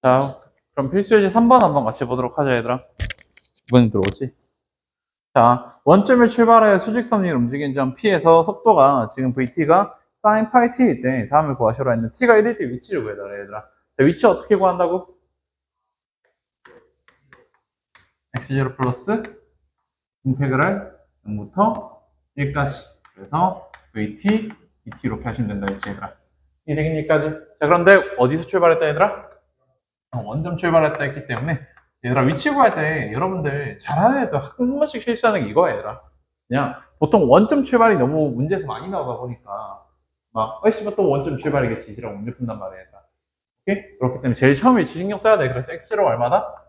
자, 그럼 필수예제 3번 한번 같이 보도록 하자, 얘들아. 이번엔 들어오지? 자, 원점에 출발하여 수직선 위를 움직이는 점 P에서 속도가 지금 VT가 sin 파이 T일 때 다음을 구하시라 했는데 T가 1일 때 위치를 구해달라, 얘들아. 자, 위치 어떻게 구한다고? x0 플러스 인테그랄 0부터 1까지. 그래서 VT, DT 이렇게 하시면 된다, 했지, 얘들아. 이되겠니까지? 자, 그런데 어디서 출발했다, 얘들아? 원점 출발했다 했기 때문에 얘들아 위치 구할 때 여러분들 잘하는 애도 한 번씩 실수하는 게 이거야, 얘들아. 그냥 보통 원점 출발이 너무 문제에서 많이 나오다 보니까 막 씨발 또 원점 출발이겠지 이라고 문제 푼단 말이야, 얘들아. 오케이? 그렇기 때문에 제일 처음에 위치 신경 써야 돼. 그래서 x로 얼마다?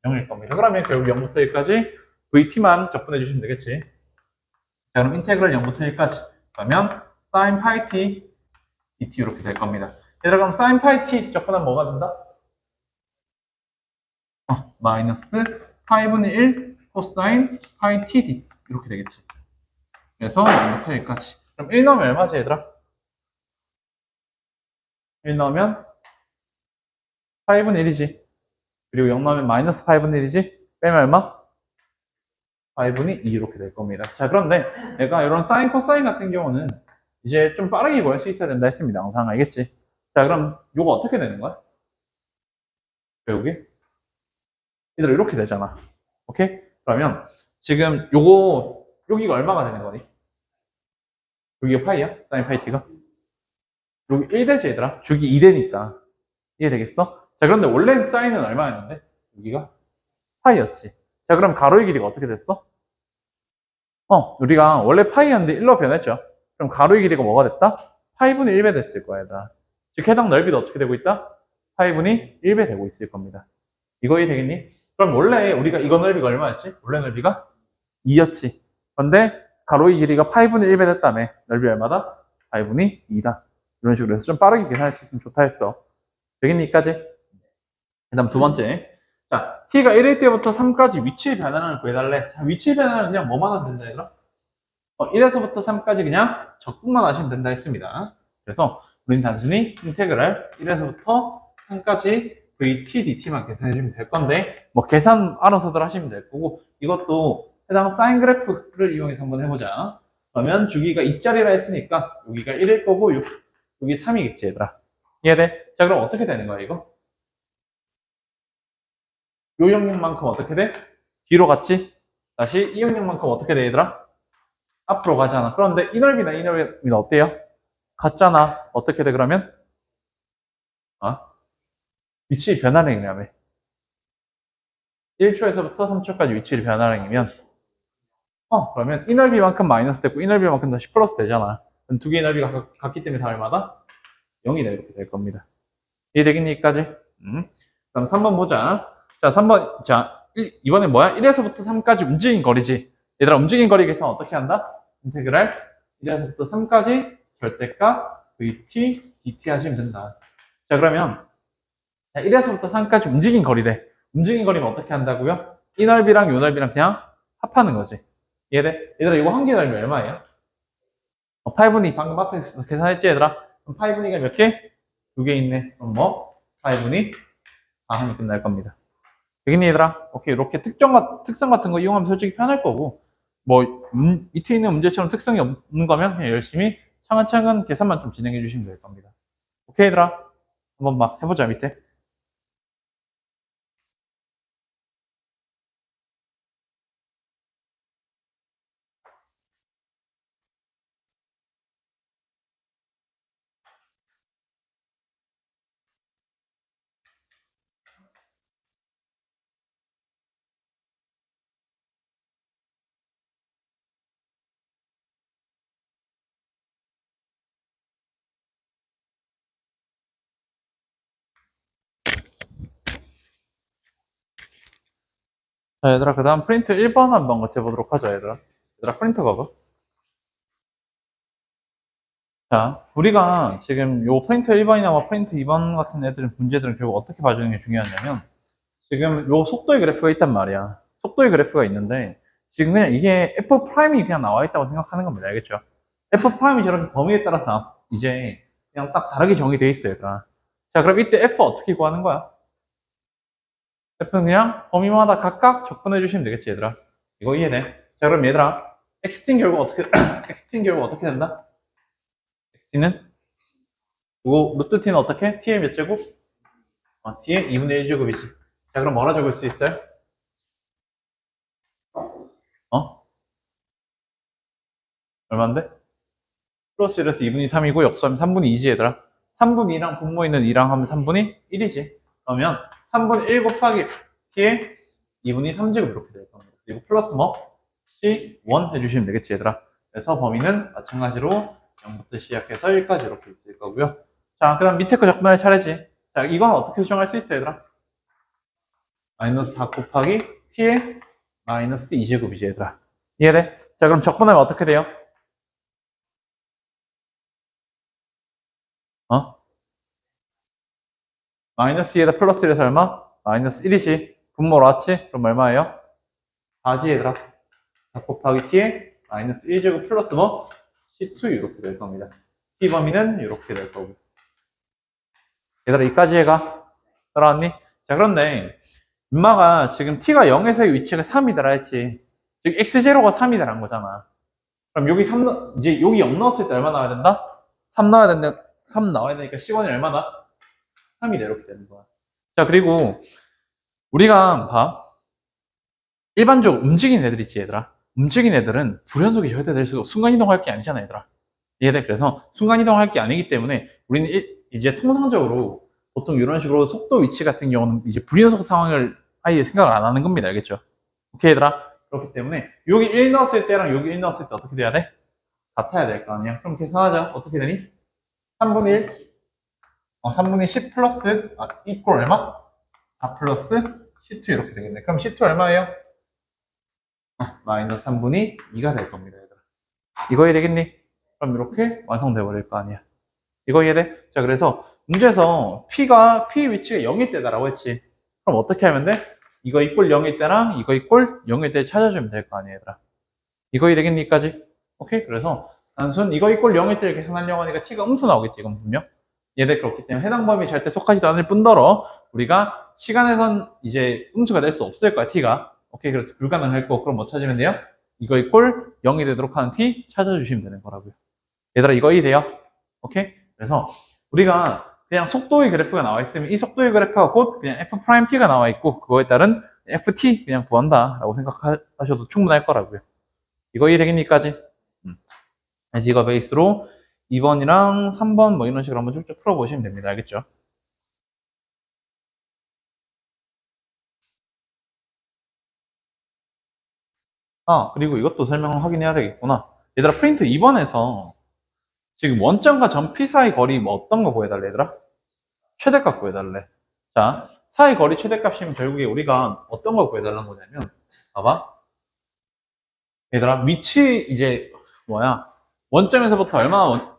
0일 겁니다. 그러면 결국 0부터 1까지 vt만 적분해 주시면 되겠지. 자, 그럼 인테그럴 0부터 1까지 그러면 sin 파이 t dt 이렇게 될 겁니다. 얘들아, 그럼 sin 파이 t 적분하면 뭐가 된다? 마이너스 파이분의 1 코사인 파이 td 이렇게 되겠지. 그래서 0부터 1까지. 그럼 1 넣으면 얼마지, 얘들아? 1 넣으면 파이분의 1이지. 그리고 0 넣으면 마이너스 파이분의 1이지. 빼면 얼마? 파이분의 2 이렇게 될 겁니다. 자, 그런데 내가 이런 사인 코사인 같은 경우는 이제 좀 빠르게 구할 수 있어야 된다 했습니다. 항상 알겠지? 자, 그럼 요거 어떻게 되는 거야? 여기? 얘들아, 이렇게 되잖아. 오케이? 그러면 지금 요거 여기가 얼마가 되는 거니? 여기가 파이야? 사인 파이 t가? 여기 1되지, 얘들아. 주기 2되니까. 이해되겠어? 자, 그런데 원래 사인은 얼마였는데? 여기가 파이였지. 자, 그럼 가로의 길이가 어떻게 됐어? 우리가 원래 파이였는데 1로 변했죠. 그럼 가로의 길이가 뭐가 됐다? 파이분의 1배 됐을 거야, 얘들아. 즉, 해당 넓이도 어떻게 되고 있다? 파이분의 1배 되고 있을 겁니다. 이거 이해되겠니? 그럼 원래 우리가 이거 넓이가 얼마였지? 원래 넓이가 2였지. 그런데 가로의 길이가 파이분의 1배 됐다며. 넓이 얼마다? 파이분의 2다. 이런 식으로 해서 좀 빠르게 계산할 수 있으면 좋다 했어. 되겠니?까지? 그 다음 두 번째. 자, t가 1일 때부터 3까지 위치 변화를 구해달래. 자, 위치 변화는 그냥 뭐만 하면 된다, 얘들아? 1에서부터 3까지 그냥 적분만 하시면 된다 했습니다. 그래서 우리는 단순히 인테그랄 1에서부터 3까지 vt, dt만 계산해주면 될 건데, 뭐 계산 알아서들 하시면 될 거고, 이것도 해당 사인 그래프를 이용해서 한번 해보자. 그러면 주기가 2짜리라 했으니까 여기가 1일 거고 여기 3이겠지, 얘들아. 이해돼? 자, 그럼 어떻게 되는 거야, 이거? 요 영역만큼 어떻게 돼? 뒤로 갔지? 다시 이 영역만큼 어떻게 돼, 얘들아? 앞으로 가잖아. 그런데 이 넓이나 이 넓이는 어때요? 같잖아. 어떻게 돼, 그러면? 위치 변화량이라며. 1초에서부터 3초까지 위치를 변화량이면 그러면 이 넓이만큼 마이너스 됐고 이 넓이만큼 다시 플러스 되잖아. 그럼 두 개의 넓이가 같기 때문에 다 얼마다? 0이다 이렇게 될 겁니다. 이해되겠니, 여기까지? 그럼 3번 보자. 자, 3번. 자, 이번엔 뭐야? 1에서부터 3까지 움직인 거리지. 얘들아, 움직인 거리 계산 어떻게 한다? 인테그랄 1에서부터 3까지 절대값 vt, dt 하시면 된다. 자, 그러면 자, 1에서부터 3까지 움직인 거리래. 움직인 거리면 어떻게 한다고요? 이 넓이랑 요 넓이랑 그냥 합하는 거지. 이해돼? 얘들아, 이거 한 개 넓이 얼마예요? 8분의 2 방금 앞에서 계산했지, 얘들아? 그럼 8분의 2가 몇 개? 2개 있네. 그럼 뭐? 8분의 4 하면 끝날 겁니다. 되겠니, 얘들아? 오케이. 이렇게 특성 같은 거 이용하면 솔직히 편할 거고, 뭐, 밑에 있는 문제처럼 특성이 없는 거면 그냥 열심히 차근차근 계산만 좀 진행해 주시면 될 겁니다. 오케이, 얘들아? 한번 막 해보자, 밑에. 자, 얘들아, 그 다음 프린트 1번 한번 같이 해보도록 하자, 얘들아. 얘들아, 프린트 봐봐. 자, 우리가 지금 요 프린트 1번이나 뭐 프린트 2번 같은 문제들은 결국 어떻게 봐주는 게 중요하냐면, 지금 요 속도의 그래프가 있단 말이야. 속도의 그래프가 있는데, 지금 그냥 이게 F 프라임이 그냥 나와 있다고 생각하는 겁니다. 알겠죠? F 프라임이 저렇게 범위에 따라서 이제 그냥 딱 다르게 정의되어 있어요, 얘들아. 자, 그럼 이때 F 어떻게 구하는 거야? f는 그냥 범위마다 각각 접근해 주시면 되겠지, 얘들아. 이거 이해돼? 자, 그럼 얘들아, xt는 결국 어떻게, xt는 결국 어떻게 된다? xt는, 이거 루트 t는 어떻게? t의 몇 제곱? t의 2분의 1제곱이지. 자, 그럼 뭐라 적을 수 있어요? 얼마인데? 플러스 1에서 2분의 3이고 역수하면 3분의 2지 얘들아. 3분의 2랑 분모 있는 2랑 하면 3분의 1이지. 그러면 3분의 1 곱하기 t의 2분의 3제곱 이렇게 될 겁니다. 그리고 플러스 뭐? C1 해주시면 되겠지 얘들아. 그래서 범위는 마찬가지로 0부터 시작해서 1까지 이렇게 있을 거고요. 자, 그 다음 밑에 거 적분할 차례지. 자, 이건 어떻게 수정할 수 있어 얘들아? 마이너스 4 곱하기 t의 마이너스 2제곱이지 얘들아. 이해돼? 자, 그럼 적분하면 어떻게 돼요? 마이너스 2에다 플러스 1에서 얼마? 마이너스 1이지. 분모로 왔지? 그럼 얼마예요? 4지 얘들아. 4 곱하기 t에 마이너스 1제곱 플러스 뭐? C2 이렇게 될 겁니다. t 범위는 이렇게 될 거고. 얘들아 이까지 해가. 따라왔니? 자 그런데 인마가 지금 t가 0에서의 위치가 3이더라 했지. 즉 x0가 3이더란 거잖아. 그럼 여기 3, 이제 여기 0 넣었을 때 얼마 나와야 된다? 3 나와야 된다. 3 나와야 되니까 C1이 얼마나? 3이다 이렇게 되는 거야. 자 그리고 우리가 봐. 일반적으로 움직이는 애들 있지 얘들아. 움직이는 애들은 불연속이 절대 될 수가 없어. 순간이동할 게 아니잖아 얘들아. 이해돼? 그래서 순간이동할 게 아니기 때문에 우리는 이제 통상적으로 보통 이런 식으로 속도 위치 같은 경우는 이제 불연속 상황을 아예 생각을 안 하는 겁니다. 알겠죠? 오케이 얘들아? 그렇기 때문에 여기 1 넣었을 때랑 여기 1 넣었을 때 어떻게 돼야 돼? 같아야 될 거 아니야. 그럼 계산하자. 어떻게 되니? 3분의 1 3분의 10 플러스 이퀄 얼마? 4 플러스 C2 이렇게 되겠네. 그럼 C2 얼마예요? 마이너스 3분의 2가 될 겁니다, 얘들아. 이거 이해되겠니? 그럼 이렇게 완성돼 버릴 거 아니야. 이거 이해돼? 자, 그래서 문제에서 P 위치가 0일 때다라고 했지. 그럼 어떻게 하면 돼? 이거 이꼴 0일 때랑 이거 이꼴 0일 때 찾아주면 될 거 아니야, 얘들아. 이거 이해되겠니?까지? 오케이? 그래서 단순 이거 이꼴 0일 때를 계산하려고 하니까 T가 음수 나오겠지, 이건 분명. 얘들 그렇기 때문에 해당 범위 절대 속하지도 않을 뿐더러 우리가 시간에선 이제 음수가 될 수 없을 거야, T가. 오케이, 그래서 불가능할 거. 그럼 뭐 찾으면 돼요? 이거 이꼴 0이 되도록 하는 t 찾아주시면 되는 거라고요. 얘들아, 이거 이해돼요? 오케이? 그래서 우리가 그냥 속도의 그래프가 나와 있으면 이 속도의 그래프가 곧 그냥 f't가 나와 있고 그거에 따른 ft 그냥 구한다라고 생각하셔도 충분할 거라고요. 이거 이해되겠니까지? 이거 베이스로 2번이랑 3번 뭐 이런 식으로 한번 쭉쭉 풀어보시면 됩니다. 알겠죠? 그리고 이것도 설명을 확인해야 되겠구나. 얘들아, 프린트 2번에서 지금 원점과 점 P 사이 거리 뭐 어떤 거 구해달래, 얘들아? 최대값 구해달래. 자, 사이 거리 최대값이면 결국에 우리가 어떤 거 구해달라는 거냐면, 봐봐. 얘들아, 위치, 이제, 원점에서부터 얼마나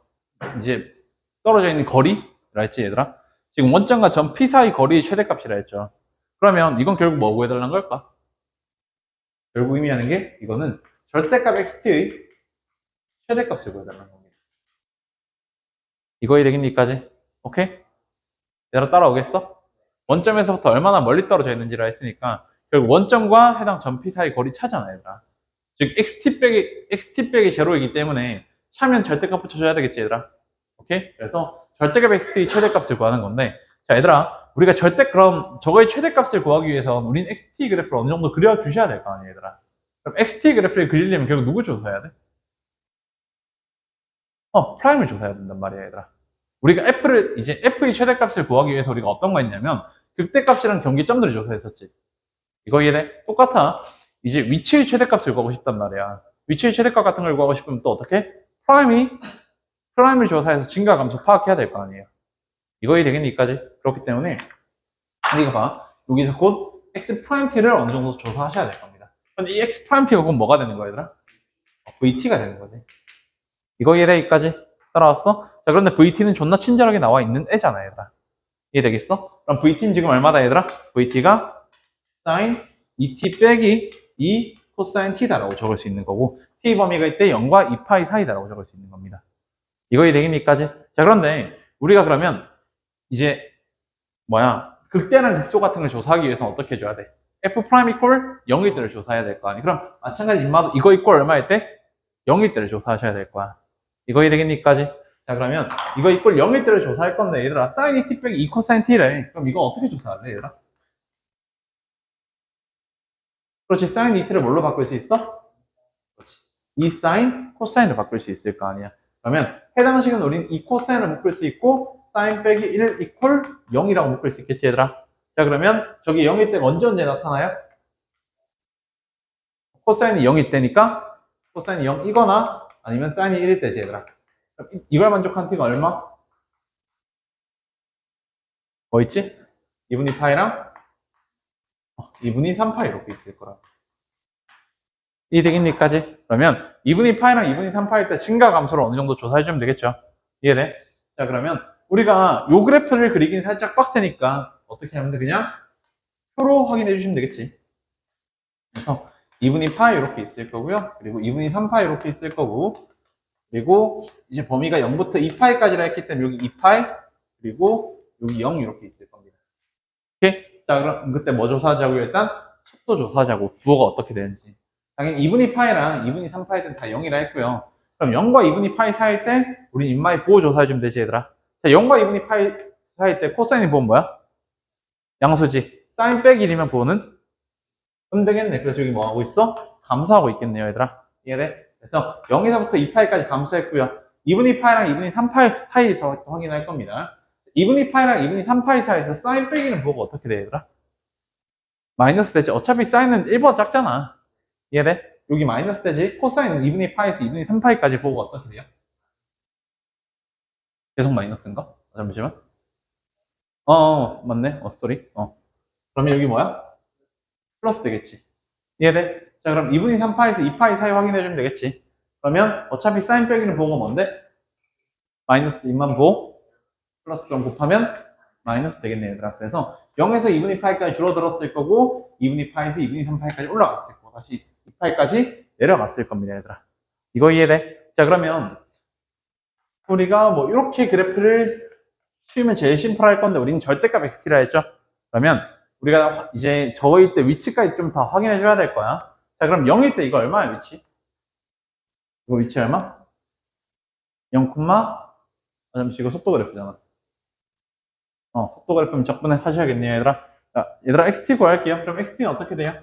이제 떨어져 있는 거리라 했지, 얘들아? 지금 원점과 점 P 사이 거리의 최대값이라 했죠. 그러면 이건 결국 뭐 구해달라는 걸까? 결국 의미하는 게, 이거는 절대값 xt의 최대값을 구해달라는 겁니다. 이거 이되겠니까지? 오케이? 얘들아, 따라오겠어? 원점에서부터 얼마나 멀리 떨어져 있는지라 했으니까 결국 원점과 해당 점피 사이 거리 차잖아, 얘들아. 즉 xt 빼기 제로이기 때문에 차면 절대값 붙여줘야 되겠지, 얘들아. 오케이? 그래서 절대값 xt의 최대값을 구하는 건데, 자, 얘들아, 우리가 그럼 저거의 최대값을 구하기 위해서는 우린 xt 그래프를 어느 정도 그려주셔야 될 거 아니야, 얘들아. 그럼 xt 그래프를 그리려면 결국 누구 조사해야 돼? 프라임을 조사해야 된단 말이야, 얘들아. 우리가 이제 f의 최대값을 구하기 위해서 우리가 어떤 거 했냐면 극대값이랑 경계점들을 조사했었지. 이거 이해돼? 똑같아. 이제 위치의 최대값을 구하고 싶단 말이야. 위치의 최대값 같은 걸 구하고 싶으면 또 어떻게? 프라임을 조사해서 증가 감소 파악해야 될 거 아니에요. 이거 이해되겠니? 이까지? 그렇기 때문에 이거 봐. 여기서 곧 x 프라임 t를 어느 정도 조사하셔야 될 겁니다. 근데 이 x 프라임 t가 곧 뭐가 되는 거야, 얘들아? vt가 되는 거지. 이거 이해돼? 이까지? 따라왔어? 자, 그런데 vt는 존나 친절하게 나와 있는 애잖아, 얘들아. 이해되겠어? 그럼 vt는 지금 얼마다, 얘들아? vt가 sin 2t 빼기 2 코사인 t다라고 적을 수 있는 거고, t 범위가 이때 0과 2파이 사이다라고 적을 수 있는 겁니다. 이거 이해되겠니까지? 자, 그런데 우리가 그러면 이제 극대랑 극소 같은 걸 조사하기 위해서는 어떻게 해줘야 돼? f 프라임 이퀄 0일 때를 조사해야 될 거 아니? 그럼 마찬가지 인마도 이거 이퀄 얼마일 때? 0일 때를 조사하셔야 될 거야. 이거 되겠니까지? 자, 그러면 이거 이퀄 0일 때를 조사할 건데 얘들아 사인 t 빼기 2 코사인 t래. 그럼 이거 어떻게 조사할래 얘들아? 그렇지, 사인 2t를 뭘로 바꿀 수 있어? 그렇지. 2 사인 코사인으로 바꿀 수 있을 거 아니야. 그러면 해당 식은 우린 2 코사인을 묶을 수 있고 사인 빼기 1 이퀄 0이라고 묶을 수 있겠지 얘들아. 자, 그러면 저기 0일 때가 언제 나타나요? 코사인이 0일 때니까 코사인이 0이거나 아니면 사인이 1일 때지 얘들아. 이걸 만족한 t가 얼마? 뭐 있지? 2분의 파이랑 2분의 3파이 이렇게 있을 거라. 이 되겠니까지? 그러면 2분의 파이랑 2분의 3파일 때 증가 감소를 어느 정도 조사해주면 되겠죠? 이해돼? 자, 그러면 우리가 요 그래프를 그리긴 살짝 빡세니까 어떻게 하면 돼? 그냥 표로 확인해 주시면 되겠지. 그래서 2분의 파이 이렇게 있을 거고요. 그리고 2분의 3파이 이렇게 있을 거고, 그리고 이제 범위가 0부터 2파이까지라 했기 때문에 여기 2파이, 그리고 여기 0 이렇게 있을 겁니다. 오케이? 자, 그럼 그때 뭐 조사하자고요? 일단 속도 조사하자고. 부호가 어떻게 되는지. 당연히 2분의 파이랑 2분의 3파이는 다 0이라 했고요. 그럼 0과 2분의 파이 사이일 때 우리 인마의 부호 조사해주면 되지 얘들아. 자, 0과 2분의 파이 사이일 때 코사인의 부호는 뭐야? 양수지. 사인 빼기 1이면 부호는 되겠네. 그래서 여기 뭐 하고 있어? 감소하고 있겠네요 얘들아. 이해돼? 그래서 0에서부터 2파이까지 감소했고요. 2분의 파이랑 2분의 3파이 사이에서 확인할 겁니다. 2분의 파이랑 2분의 3파이 사이에서 사인 빼기는 부호가 어떻게 돼 얘들아? 마이너스 되지. 어차피 사인은 1보다 작잖아. 이해돼? 여기 마이너스 되지. 코사인은 2분의 파이에서 2분의 3파이까지 보고 어떻게 돼요? 계속 마이너스인가? 잠시만. 맞네. 쏘리. 그러면 여기 뭐야? 플러스 되겠지. 이해돼? 자, 그럼 2분의 3파에서 2파이 사이 확인해주면 되겠지. 그러면 어차피 사인 빼기는 보고 뭔데? 마이너스 2만 보 플러스 0 곱하면 마이너스 되겠네, 얘들아. 그래서 0에서 2분의 파이까지 줄어들었을 거고 2분의 파에서 2분의 3파이까지 올라갔을 거고 다시 2파이까지 내려갔을 겁니다, 얘들아. 이거 이해돼? 자, 그러면 우리가 뭐 이렇게 그래프를 치우면 제일 심플할 건데 우리는 절대값 xt라 했죠? 그러면 우리가 이제 저일 때 위치까지 좀 더 확인해 줘야 될 거야. 자, 그럼 0일 때 이거 얼마야, 위치? 이거 위치 얼마? 0, 잠시 이거 속도 그래프잖아. 속도 그래프면 적분해 하셔야겠네요, 얘들아. 자, 얘들아, xt 구할게요. 그럼 xt는 어떻게 돼요?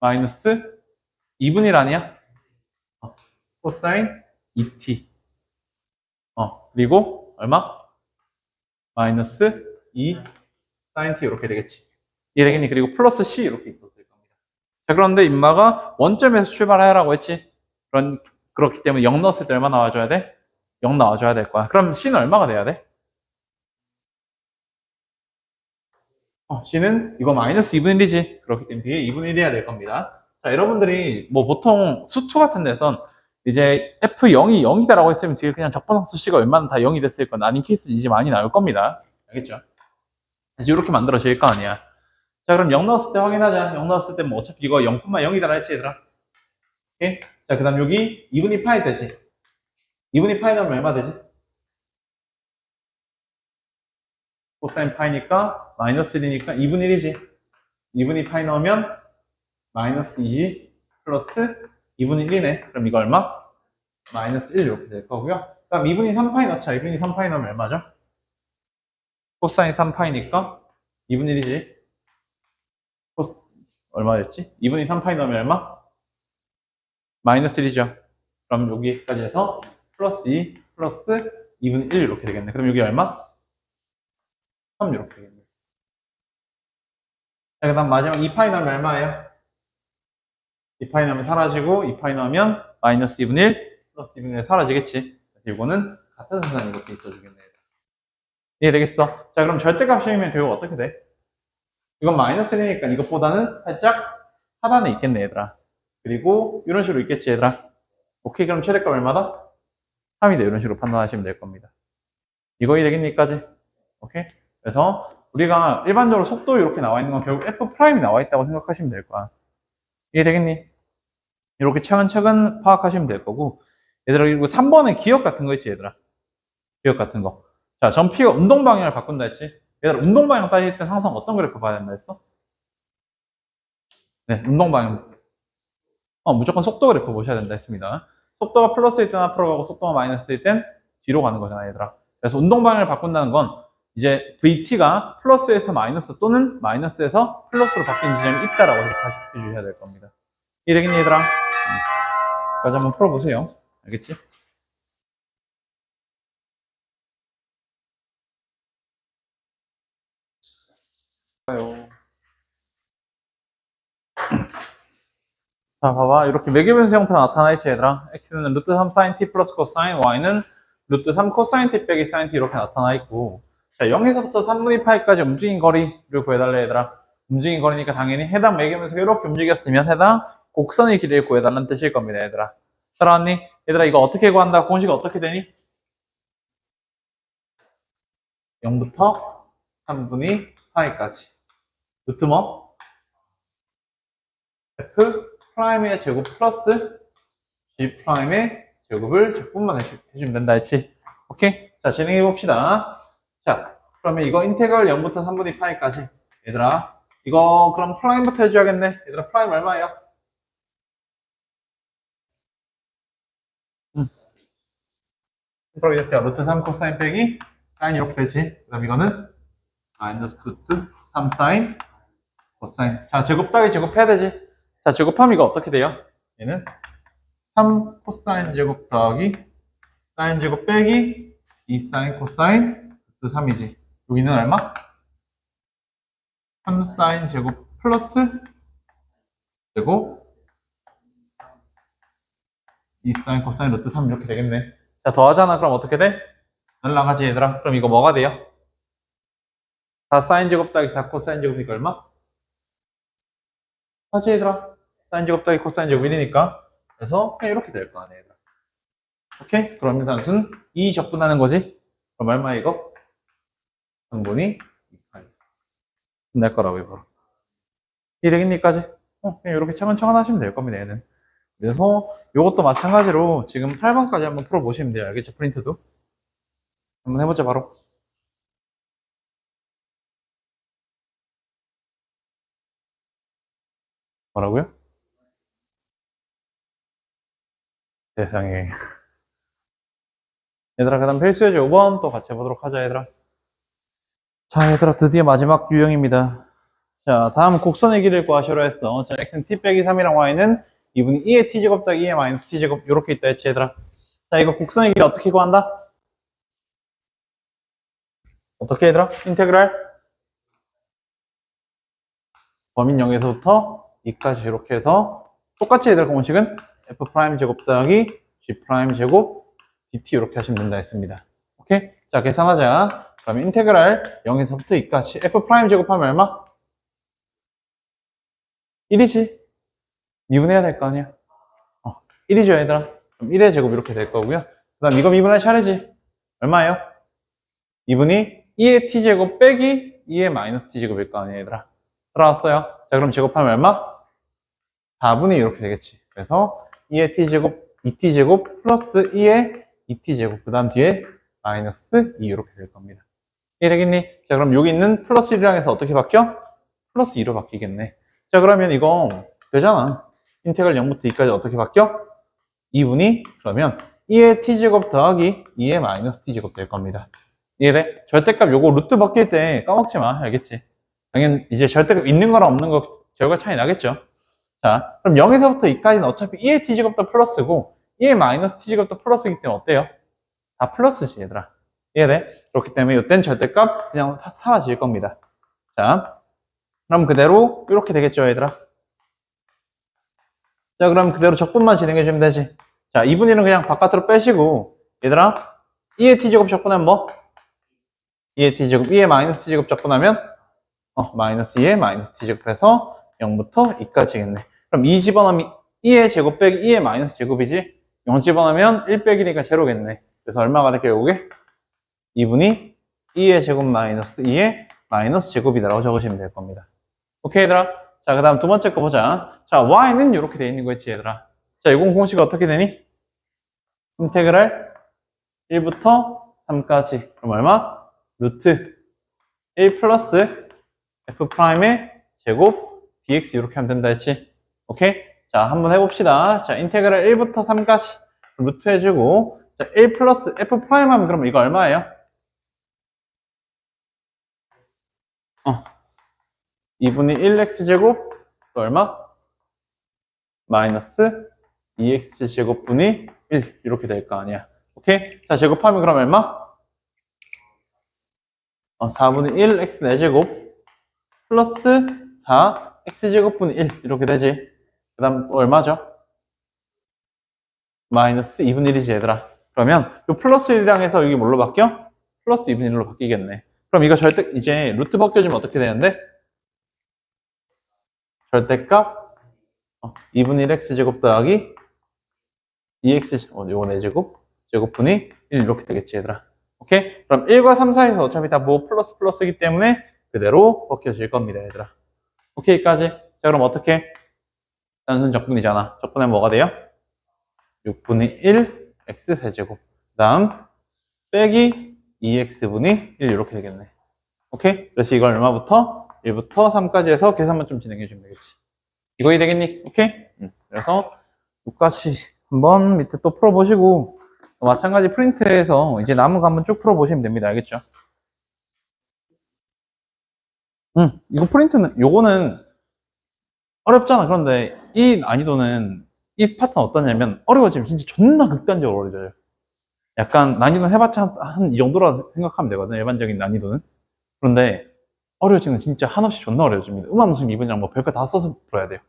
마이너스 2분의 1 아니야? 코사인 2t. 그리고 얼마? 마이너스 2 사인 t 이렇게 되겠지. 이해되겠니? 그리고 플러스 c 이렇게 있었을 겁니다. 자, 그런데 인마가 원점에서 출발하라고 했지. 그렇기 때문에 0 넣었을 때 얼마 나와줘야 돼? 0 나와줘야 될 거야. 그럼 c는 얼마가 돼야 돼? c는 이거 마이너스 2분의 1이지. 그렇기 때문에 뒤에 2분의 1 해야 될 겁니다. 자, 여러분들이 뭐 보통 수투 같은 데선 이제 F0이 0이다라고 했으면 뒤에 그냥 적분함수 C가 웬만하면 다 0이 됐을 건 아닌 케이스 이제 많이 나올 겁니다. 알겠죠? 그래서 이렇게 만들어질 거 아니야. 자, 그럼 0 넣었을 때 확인하자. 0 넣었을 때 뭐 어차피 이거 0,0이다라 했지, 얘들아. 오케이? 자, 그 다음 여기 2분의 파이 되지. 2분의 파이 넣으면 얼마 되지? 코사인 파이니까 마이너스 1이니까 2분의 1이지. 2분의 파이 넣으면 마이너스 2지 플러스 2분의 1이네. 그럼 이거 얼마? 마이너스 1 이렇게 될 거고요. 그럼 2분의 3파이 넣자. 2분의 3파이 넣으면 얼마죠? 코사인 3파이니까 2분의 1이지. 얼마였지? 2분의 3파이 넣으면 얼마? 마이너스 1이죠. 그럼 여기까지 해서 플러스 2 플러스 2분의 1 이렇게 되겠네. 그럼 여기 얼마? 3 이렇게 되겠네. 자, 그 다음 마지막 2파이 넣으면 얼마예요? 2파이 넣으면 사라지고 2파이 넣으면 마이너스 2분의 1 플러스 2분의 1 사라지겠지. 그래서 이거는 같은 순간 이렇게 있어주겠네. 이해되겠어? 자, 그럼 절대값 시험이면 결국 어떻게 돼? 이건 마이너스 1이니까 이것보다는 살짝 하단에 있겠네, 얘들아. 그리고 이런 식으로 있겠지, 얘들아. 오케이, 그럼 최대값 얼마다? 3이다. 이런 식으로 판단하시면 될 겁니다. 이거 이해되겠니까지? 오케이? 그래서 우리가 일반적으로 속도 이렇게 나와 있는 건 결국 F'이 나와 있다고 생각하시면 될 거야. 이해되겠니? 이렇게 차근차근 파악하시면 될 거고. 얘들아, 그리고 3번에 기억 같은 거 있지, 얘들아. 기억 같은 거. 자, 전 P가 운동 방향을 바꾼다 했지. 얘들아, 운동 방향 따질 땐 항상 어떤 그래프 봐야 된다 했어? 네, 운동 방향. 무조건 속도 그래프 보셔야 된다 했습니다. 속도가 플러스일 땐 앞으로 가고 속도가 마이너스일 땐 뒤로 가는 거잖아, 얘들아. 그래서 운동 방향을 바꾼다는 건 이제 VT가 플러스에서 마이너스 또는 마이너스에서 플러스로 바뀌는 지점이 있다라고 다시 해주셔야 될 겁니다. 이해되겠니, 얘들아? 여기까지 한번 풀어보세요. 알겠지? 자, 봐봐. 이렇게 매개변수 형태로 나타나 있지, 얘들아. x는 루트 3 sin t 플러스 코사인, y는 루트 3 코사인 t 빼기 sin t 이렇게 나타나 있고. 자, 0에서부터 3분의 파이까지 움직인 거리를 구해달래, 얘들아. 움직인 거리니까 당연히 해당 매개변수가 이렇게 움직였으면 해당 곡선의 길이를 구해달라는 뜻일 겁니다, 얘들아. 따라왔니? 얘들아, 이거 어떻게 구한다? 공식 어떻게 되니? 0부터 3분의 파이까지. 루트 뭐? f 프라임의 제곱 플러스 g 프라임의 제곱을 적분만 해주면 된다 했지. 오케이? 자, 진행해 봅시다. 자, 그러면 이거 인테그럴 0부터 3분의 파이까지. 얘들아, 이거 그럼 프라임부터 해줘야겠네. 얘들아, 프라임 얼마예요? 그럼 이렇게 루트 3 코사인 빼기 사인 이렇게 되지. 그럼 이거는 마이너스 루트 3 사인 코사인. 자, 제곱 빼기 제곱 해야 되지. 자, 제곱하면 이거 어떻게 돼요? 얘는 3 코사인 제곱 더하기 사인 제곱 빼기 2 사인 코사인 루트 3이지. 여기는 얼마? 3 사인 제곱 플러스 제곱 2 사인 코사인 루트 3 이렇게 되겠네. 자, 더하잖아. 그럼 어떻게 돼? 날라가지, 얘들아. 그럼 이거 뭐가 돼요? 4 사인 제곱 더하기 4 코사인 제곱이니까 얼마? 하지, 얘들아. 사인 제곱 더하기 코사인 제곱 1이니까. 그래서 그냥 이렇게 될 거 아니야, 얘들아. 오케이? 그러면 단순 2 적분하는 거지. 그럼 얼마 이거? 성분이 2파이. 끝날 거라고, 이거. 이되겠니까지? 그냥 이렇게 차근차근 하시면 될 겁니다, 얘는. 그래서 이것도 마찬가지로 지금 8번까지 한번 풀어보시면 돼요. 알겠죠? 프린트도. 한번 해보자, 바로. 뭐라고요? 세상에. 얘들아, 그 다음 필수예제 5번 또 같이 해보도록 하자, 얘들아. 자, 얘들아, 드디어 마지막 유형입니다. 자, 다음 곡선의 길이를 구하시로 했어. 자, x는 t 빼기 3이랑 y는 2분의 2의 t제곱 더하기 2의 마이너스 t제곱 이렇게 있다 했지, 얘들아. 자, 이거 곡선의 길이 어떻게 구한다? 어떻게, 얘들아? 인테그랄 범인 0에서부터 2까지 이렇게 해서 똑같이, 얘들아, 공식은 f 프라임 제곱 더하기 g 프라임 제곱 dt 이렇게 하시면 된다 했습니다. 오케이? 자, 계산하자. 그러면 인테그랄 0에서부터 2까지 f 프라임 제곱하면 얼마? 1이지. 미분해야 될 거 아니야. 1이죠, 얘들아. 그럼 1의 제곱 이렇게 될 거고요. 그 다음 이거 미분할 차례지. 얼마예요? 2분이 2의 t제곱 빼기 2의 마이너스 t제곱일 거 아니에요, 얘들아. 들어왔어요. 자, 그럼 제곱하면 얼마? 4분의 이렇게 되겠지. 그래서 2의 t제곱, 2t제곱 플러스 2의 2t제곱. 그 다음 뒤에 마이너스 2 이렇게 될 겁니다. 이해되겠니? 자, 그럼 여기 있는 플러스 1이랑 해서 어떻게 바뀌어? 플러스 2로 바뀌겠네. 자, 그러면 이거 되잖아. 인테그랄 0부터 2까지 어떻게 바뀌어? 2분이 그러면 2의 t제곱 더하기 2의 마이너스 t제곱 될 겁니다. 이해돼? 절대값 요거 루트 바뀔 때 까먹지 마. 알겠지? 당연 이제 절대값 있는 거랑 없는 거 결과 차이 나겠죠? 자, 그럼 0에서부터 2까지는 어차피 2의 t제곱도 플러스고 2의 마이너스 t제곱도 플러스이기 때문에 어때요? 다 플러스지, 얘들아. 이해돼? 그렇기 때문에 이땐 절대값 그냥 사라질 겁니다. 자, 그럼 그대로 이렇게 되겠죠, 얘들아? 자, 그럼 그대로 적분만 진행해주면 되지. 자, 2분의 1은 그냥 바깥으로 빼시고, 얘들아, 2의 t제곱 적분하면 뭐? 2의 t제곱, 2의 마이너스 t제곱 적분하면, 마이너스 2의 마이너스 t제곱 해서 0부터 2까지겠네. 그럼 2 집어넣으면 2의 제곱 빼기 2의 마이너스 제곱이지? 0 집어넣으면 1 빼기니까 제로겠네. 그래서 얼마가 될게 요게? 2분이 2의 제곱 마이너스 2의 마이너스 제곱이다라고 적으시면 될 겁니다. 오케이, 얘들아? 자, 그 다음 두 번째 거 보자. 자, y는 이렇게 돼 있는 거였지, 얘들아. 자, 이건 공식 어떻게 되니? 인테그랄 1부터 3까지. 그럼 얼마? 루트 1 플러스 f 프라임의 제곱 dx 이렇게 하면 된다 했지. 오케이? 자, 한번 해봅시다. 자, 인테그랄 1부터 3까지 루트 해주고, 자, 1 플러스 f 프라임 하면 그러면 이거 얼마예요? 2분의 1x 제곱, 또 얼마? 마이너스 2x 제곱분의 1 이렇게 될 거 아니야. 오케이? 자, 제곱하면 그럼 얼마? 4분의 1 x 4제곱 플러스 4 x 제곱분의 1 이렇게 되지. 그 다음 또 얼마죠? 마이너스 2분의 1이지 얘들아. 그러면 이 플러스 1이랑 해서 여기 뭘로 바뀌어? 플러스 2분의 1로 바뀌겠네. 그럼 이거 절대 이제 루트 바뀌어주면 어떻게 되는데? 절대값 2분의 1 x 제곱 더하기 2x 요거 4제곱 제곱분의 1 이렇게 되겠지 얘들아. 오케이? 그럼 1과 3 사이에서 어차피 다 뭐 플러스 플러스이기 때문에 그대로 벗겨질 겁니다 얘들아. 오케이까지? 자, 그럼 어떻게? 단순 적분이잖아. 적분하면 뭐가 돼요? 6분의 1 x 세제곱 그 다음 빼기 2x분의 1 이렇게 되겠네. 오케이? 그래서 이걸 얼마부터? 1부터 3까지 해서 계산만 좀 진행해 주면 되겠지. 이거 되겠니? 오케이? 그래서 여기까지 한번 밑에 또 풀어보시고 마찬가지 프린트해서 이제 남은 거 한번 쭉 풀어보시면 됩니다. 알겠죠? 이거 프린트는 요거는 어렵잖아. 그런데 이 난이도는 이 파트는 어떠냐면 어려워지면 진짜 존나 극단적으로 어려워져요. 약간 난이도는 해봤자 한 이 정도라 생각하면 되거든. 일반적인 난이도는. 그런데 어려워지면 진짜 한없이 존나 어려워집니다. 음악 무슨 이분이랑 뭐 별거 다 써서 풀어야 돼요.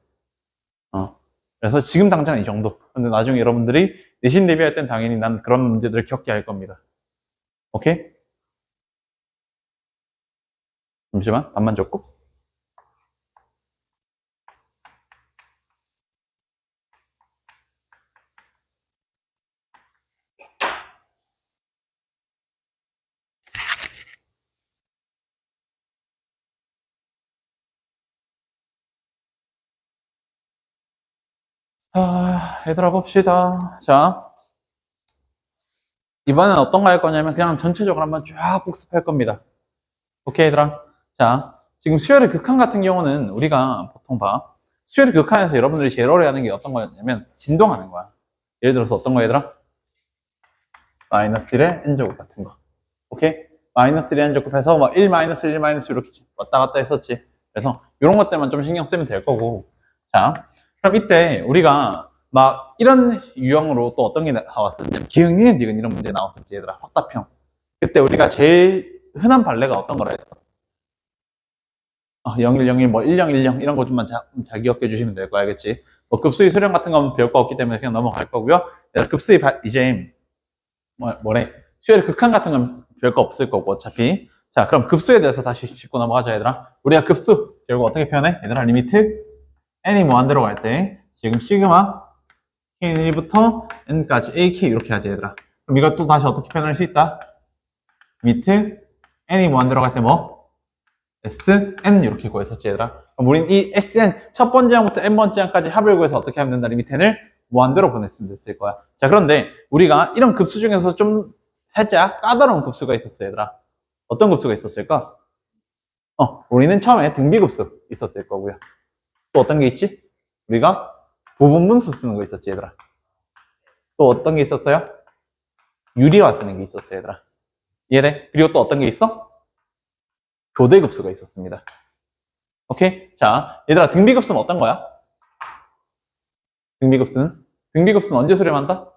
그래서 지금 당장 이 정도. 근데 나중에 여러분들이 내신 대비할 땐 당연히 난 그런 문제들을 겪게 할 겁니다. 오케이? 잠시만, 밥만 줬고. 얘들아 봅시다. 자, 이번엔 어떤 거 할 거냐면 그냥 전체적으로 한번 쫙 복습할 겁니다. 오케이, 얘들아. 자, 지금 수열의 극한 같은 경우는 우리가 보통 수열의 극한에서 여러분들이 제일 어려워하는 게 어떤 거였냐면 진동하는 거야. 예를 들어서 어떤 거 얘들아? 마이너스 1의 n제곱 같은 거. 오케이? 마이너스 1의 n제곱 해서 막 1 마이너스 1 마이너스 이렇게 왔다 갔다 했었지. 그래서 이런 것들만 좀 신경 쓰면 될 거고. 자, 그럼 이때 우리가 막 이런 유형으로 또 어떤 게 나왔었냐면 기흥, 니은 이런 문제 나왔었지 얘들아. 확답형. 그때 우리가 제일 흔한 발레가 어떤 거라 했어? 0101, 뭐 1010 이런 거 좀만 잘 기억해 주시면 될 거 알겠지? 뭐 급수의 수령 같은 건 배울 거 없기 때문에 그냥 넘어갈 거고요. 급수의 이제 뭐래? 수열의 극한 같은 건 별거 없을 거고 어차피. 자, 그럼 급수에 대해서 다시 짚고 넘어가자 얘들아. 우리가 급수 결국 어떻게 표현해? 얘들아 리미트 n이 무한대로 갈 때 지금 시그마 k1부터 n까지 ak 이렇게 하지 얘들아. 그럼 이것도 다시 어떻게 표현할 수 있다? 리미트 n이 무한대로 갈 때 뭐? sn 이렇게 구했었지 얘들아. 그럼 우린 이 sn 첫 번째 항부터 n번째 항까지 합을 구해서 어떻게 하면 된다? 리미트 n을 무한대로 보냈으면 됐을 거야. 자, 그런데 우리가 이런 급수 중에서 좀 살짝 까다로운 급수가 있었어 얘들아. 어떤 급수가 있었을까? 우리는 처음에 등비급수 있었을 거고요. 또 어떤 게 있지? 우리가 부분분수 쓰는 거 있었지 얘들아. 또 어떤 게 있었어요? 유리화 쓰는 게 있었어 얘들아. 이해돼? 그리고 또 어떤 게 있어? 교대급수가 있었습니다. 오케이? 자, 얘들아 등비급수는 어떤 거야? 등비급수는 언제 수렴한다?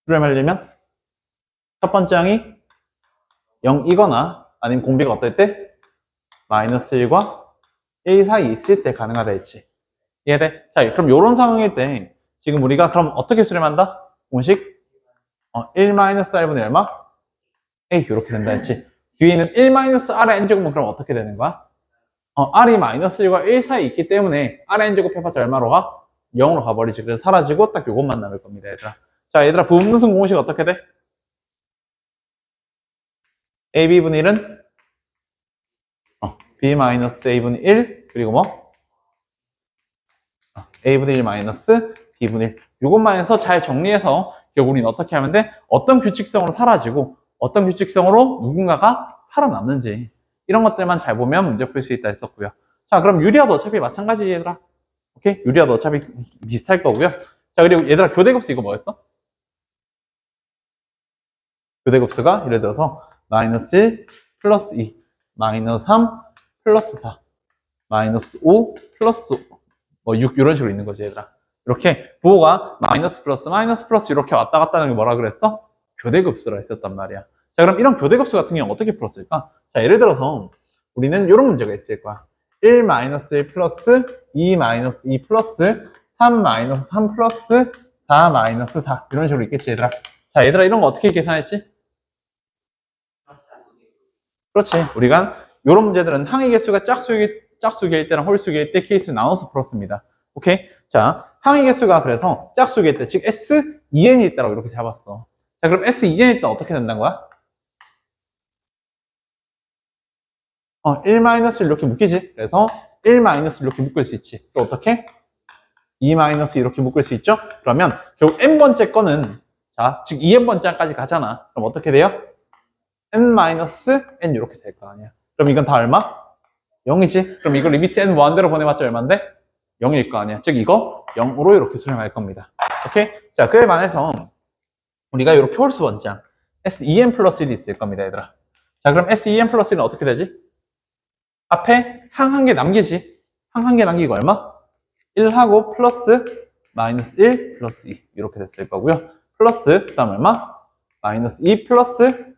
수렴하려면 첫 번째 항이 0이거나 아니면 공비가 어떨 때? 마이너스 1과 1 사이 있을 때 가능하다 했지. 이해돼? 자, 그럼 이런 상황일 때 지금 우리가 그럼 어떻게 수렴한다? 공식 1-r분의 얼마? a 이렇게 된다 했지. 뒤에는 1-r의 n제곱은 그럼 어떻게 되는 거야? r이 마이너스 1과 1 사이 있기 때문에 r의 n제곱 해봤자 얼마로 가? 0으로 가버리지. 그래서 사라지고 딱 요것만 남을 겁니다 얘들아. 자, 얘들아 부분분수 공식 어떻게 돼? ab분의 1은 b-a분의 1 그리고 뭐? a분의 1 마이너스 b분의 1 이것만 해서 잘 정리해서 결국 우리는 어떻게 하면 돼? 어떤 규칙성으로 사라지고 어떤 규칙성으로 누군가가 살아남는지 이런 것들만 잘 보면 문제 풀 수 있다 했었고요. 자, 그럼 유리화도 어차피 마찬가지 얘들아. 오케이? 유리화도 어차피 비슷할 거고요. 자, 그리고 얘들아 교대급수 이거 뭐였어? 교대급수가 예를 들어서 마이너스 1 플러스 2 마이너스 3 플러스 4 마이너스 5 플러스 6 이런 식으로 있는 거지 얘들아. 이렇게 부호가 마이너스 플러스 이렇게 왔다 갔다 하는 게 뭐라 그랬어? 교대급수라 했었단 말이야. 자, 그럼 이런 교대급수 같은 경우 어떻게 풀었을까? 자, 예를 들어서 우리는 이런 문제가 있을 거야. 1 마이너스 1 플러스 2 마이너스 2 플러스 3 마이너스 3 플러스 4 마이너스 4 이런 식으로 있겠지 얘들아. 자, 얘들아 이런 거 어떻게 계산했지? 그렇지. 우리가 이런 문제들은 항의 개수가 짝수기일 때랑 홀수기일 때 케이스를 나눠서 풀었습니다. 오케이? 자, 항의 개수가 그래서 짝수기일 때, 즉 S2n이 있다고 이렇게 잡았어. 자, 그럼 S2n이 있다 어떻게 된다는 거야? 1-를 이렇게 묶이지. 그래서 1-를 이렇게 묶을 수 있지. 또 어떻게? 2- 이렇게 묶을 수 있죠? 그러면 결국 n번째 거는 자, 즉 2n번째까지 가잖아. 그럼 어떻게 돼요? n-n 이렇게 될 거 아니야. 그럼 이건 다 얼마? 0이지. 그럼 이거 리미트 n 무한대로 보내봤자 얼마인데? 0일 거 아니야. 즉 이거 0으로 이렇게 수렴할 겁니다. 오케이? 자, 그에 반해서 우리가 이렇게 홀수 원장 S2n 플러스 1이 있을 겁니다, 얘들아. 자, 그럼 S2n 플러스 1은 어떻게 되지? 앞에 항 한 개 남기지. 항 한 개 남기고 얼마? 1하고 플러스 마이너스 1 플러스 2 이렇게 됐을 거고요. 플러스 그 다음 얼마? 마이너스 2 플러스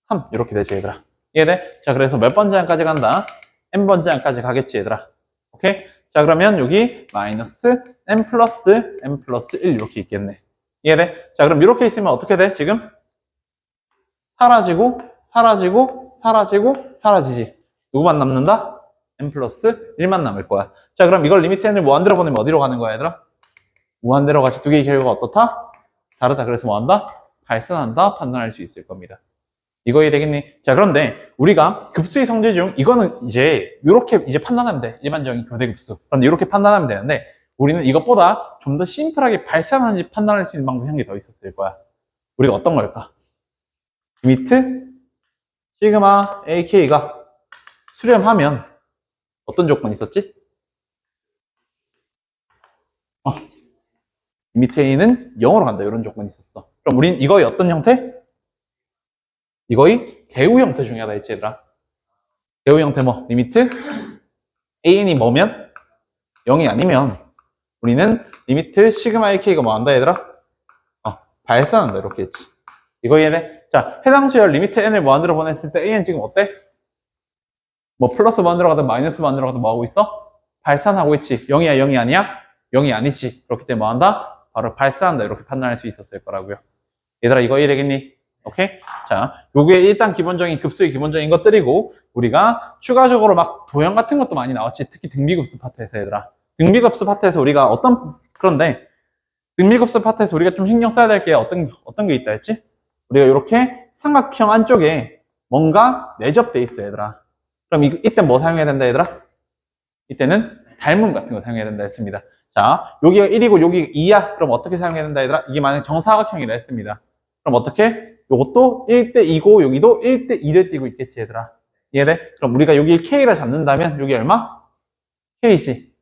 3 이렇게 되지 얘들아. 이해돼? 자, 그래서 몇 번째 항까지 간다? n번째 항까지 가겠지 얘들아. 오케이? 자, 그러면 여기 마이너스 n 플러스 1 이렇게 있겠네. 이해돼? 자, 그럼 이렇게 있으면 어떻게 돼? 지금 사라지고 사라지지. 누구만 남는다? n 플러스 1만 남을 거야. 자, 그럼 이걸 리미트 n을 무한대로 보내면 어디로 가는 거야 얘들아? 무한대로 같이 두 개의 결과가 어떻다? 다르다. 그래서 뭐 한다? 발산한다? 판단할 수 있을 겁니다. 이거 이해되겠니? 자, 그런데 우리가 급수의 성질 중 이거는 이제 이렇게 이제 판단하면 돼. 일반적인 교대급수. 그런데 이렇게 판단하면 되는데 우리는 이것보다 좀 더 심플하게 발산하는지 판단할 수 있는 방법이 한 개 더 있었을 거야. 우리가 어떤 걸까? 리미트 시그마 AK가 수렴하면 어떤 조건이 있었지? 리미트 A는 0으로 간다. 이런 조건이 있었어. 그럼 우린 이거의 어떤 형태? 이거의 대우 형태 중요하다 했지 얘들아. 대우 형태 뭐? 리미트 AN이 뭐면? 0이 아니면 우리는 리미트 시그마 AK가 뭐 한다 얘들아? 발산한다 이렇게 했지. 이거 이해돼? 자, 해당 수열 리미트 n을 무한대로 보냈을 때 AN 지금 어때? 뭐 플러스 무한대로 가든 마이너스 무한대로 가든 뭐 하고 있어? 발산하고 있지. 0이야 0이 아니야? 0이 아니지. 그렇기 때문에 뭐 한다? 바로 발산한다 이렇게 판단할 수 있었을 거라고요. 얘들아 이거 이해되겠니? 오케이? 자, 요게 일단 기본적인 급수의 기본적인 것들이고 우리가 추가적으로 막 도형 같은 것도 많이 나왔지. 특히 등비급수 파트에서 얘들아. 등비급수 파트에서 우리가 그런데 등비급수 파트에서 우리가 좀 신경 써야 될 게 어떤 게 있다 했지? 우리가 이렇게 삼각형 안쪽에 뭔가 내접돼 있어 얘들아. 그럼 이때 뭐 사용해야 된다 얘들아? 이때는 닮음 같은 거 사용해야 된다 했습니다. 자, 여기가 1이고 여기가 2야. 그럼 어떻게 사용해야 된다 얘들아? 이게 만약 정사각형이라 했습니다. 그럼 어떻게? 요것도 1대 2고 여기도 1대 2를 띄고 있겠지 얘들아. 이해돼? 그럼 우리가 여기 K를 잡는다면 여기 얼마? K지.